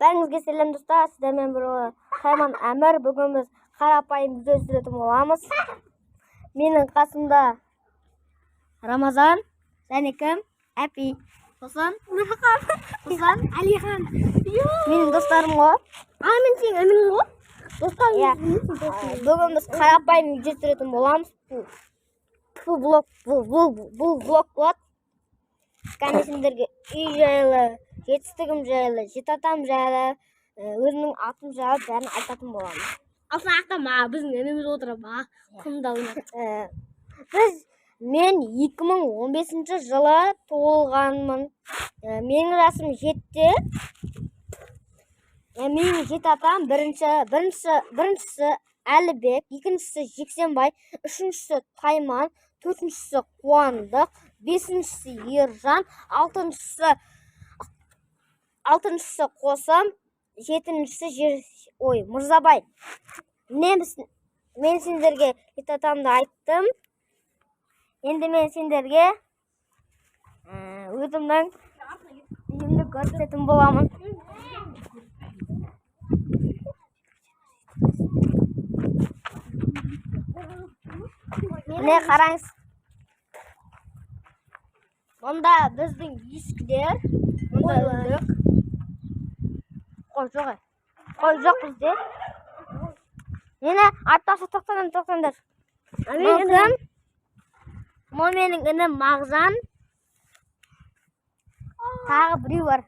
Бәріңізге сәлем достар, сіздермен бірге Қайман Әмір. Бүгін біз қарапайым видео түсіретін боламыз. Менің қасымда Рамазан және кім? Әпи. Сосын Нұрхан, Әлихан. Менің достарым ғой. Мен сенің інің ғой. Бүгін біз қарапайым видео түсіретін боламыз. Бұл блог болады. Кәне сендерге үй жайлы, жетістігім жайлы, жетатам жайлы, өзімнің атым жайлы бәрін айтатын боламын. Алсын ақтама, біздің ініміз отырып, құмда ойнап. Мен 2015 жылы туылғанмын. Менің жасым 7-те. Менің жетатам біріншісі Әлібек, екіншісі Жексенбай, үшіншісі Тайман, төртіншісі Қуандық, бесіншісі Ержан, алтыншысы Қосым, жетіншісі Мырзабай. Мен сендерге жетатамды айттым. Енді мен сендерге өзімнің үйімді көрсететін боламын. Міне қараңыз. Мұнда біздің ешкілер, мұнда өндік. Қой жоқ бізде. Мені атташы тоқтаңдар. Бұл менің інім Мағжан. Тағы біреу бар.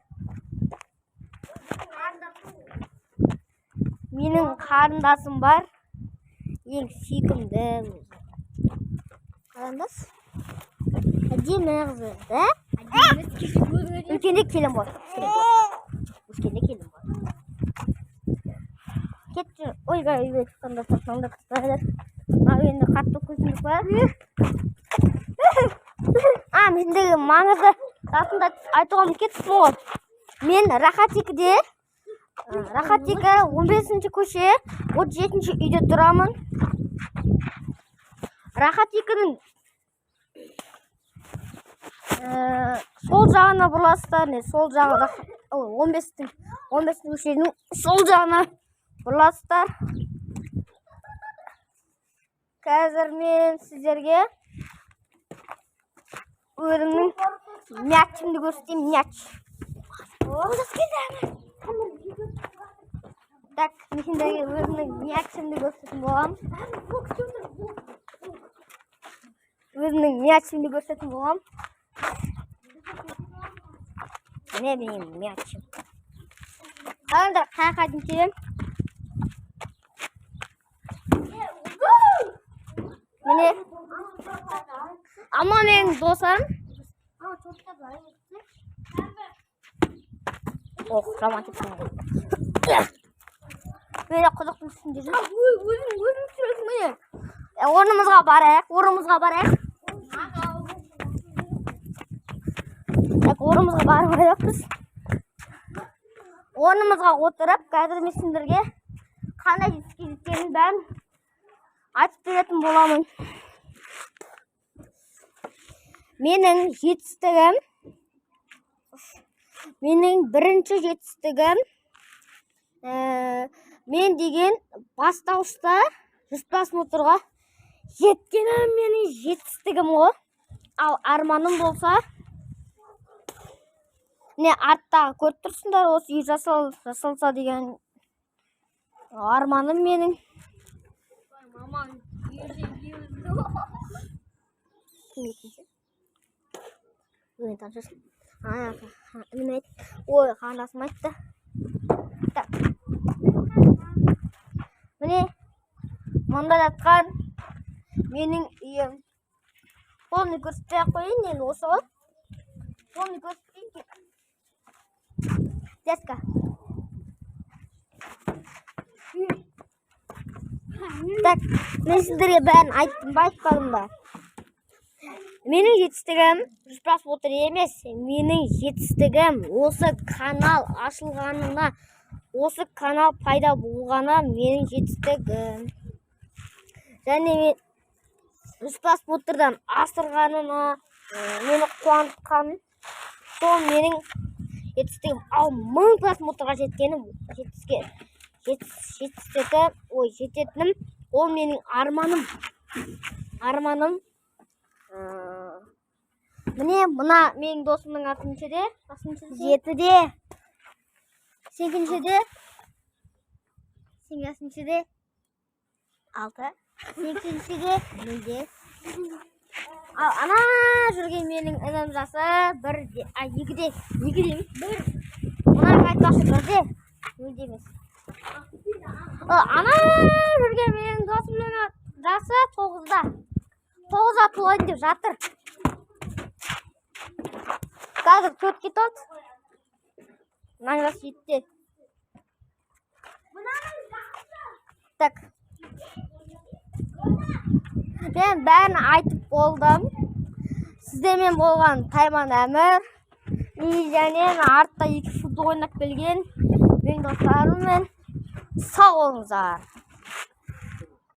Менің қарындасым бар. Ең сүйкімді. Қарындас. Әдемі қызы, да? Үлкенде келін бар. Кетті. Ойға үйге тұтаңдар. Енді қатты көзіміз бар. Мендегі маңызды расында айтуғам кеттім ғой. Мен Рахатикіде, Рахатика 15-ші көше, 37-ші үйде тұрамын. Рахатикінің сол жағына бұрыласыздар, сол жағына 15-ші көшенің сол жағына бұрыласыздар. Қазір мен сіздерге өзімнің мячымды көрсетейін, мяч. Так, мен сендерге өзімнің мячымды көрсететін боламын. Міне менің мячым. Қараңдар, қаяққа дейін келем. Міне. Ama менің досым. Романтиксің. Böyle құдықтың үстінде жүр. Өзің түсіресің міне. Орнымызға барайық. Орнымызға барайық біз. Орнымызға отырып, қазір мен сендерге қандай жетістікке жеткенін бәрін айтып беретін боламын. Менің бірінші жетістігім, мен деген бастауышта 100 моторға жеткенім менің жетістігім ғой. Ал арманым болса, не арттағы көріп тұрсыңдар, осы үй жасалса деген арманым менің. Ой, қарындасым айтты. Міне, мұнда жатқан менің үйім. Қолны көрсетпей қойын, енді осы ғой. Қолны көрсетпейін. Деска. Так, мен сіздерге бәрін айтпадым ба. Менің жетістігім 100 мотор емес. Менің жетістігім осы канал ашылғанына, осы канал пайда болғаны менің жетістігім. Және мен 100 мотордан асырғанына мені қуантқан. Сол менің жетістігім ал 1000 просмотрға жеткенім жететінім ол менің арманым. Міне мына менің досымның артыншеде 7-де, сенкіншеде 6, сенкіншеде 0-де. Ал ана жүрген менің інім жасы 2-де, 2-де мына айтпақшы 1-де, 0-де емес. Ана жүрген менің досымның жасы 9-да. 9-ға толайын деп жатыр. Қазір 4-ке толды. Мынаның жасы 7-де. Так. Мен бәрін айтып болдым. Сіздермен болған Тайман Әмір. Және артта 2 футбол ойнап келген менің достарыммен сау болыңыздар.